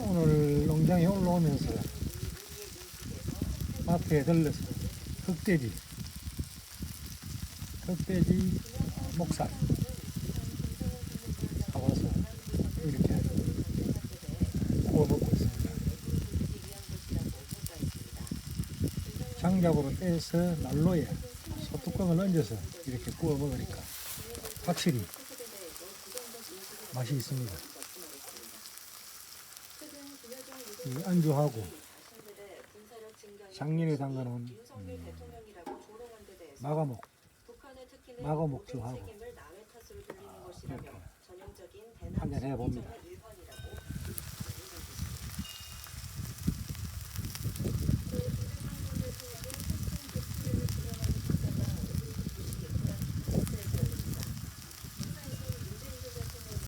오늘 농장에 올라오면서 마트에 들러서 흑돼지 목살 사와서 이렇게 구워 먹고 있습니다. 장작으로 떼서 난로에 소뚜껑을 얹어서 이렇게 구워 먹으니까 확실히 맛이 있습니다. 이 안주하고 작년에 담가놓은 마가목주하고 이렇게 한잔 해봅니다.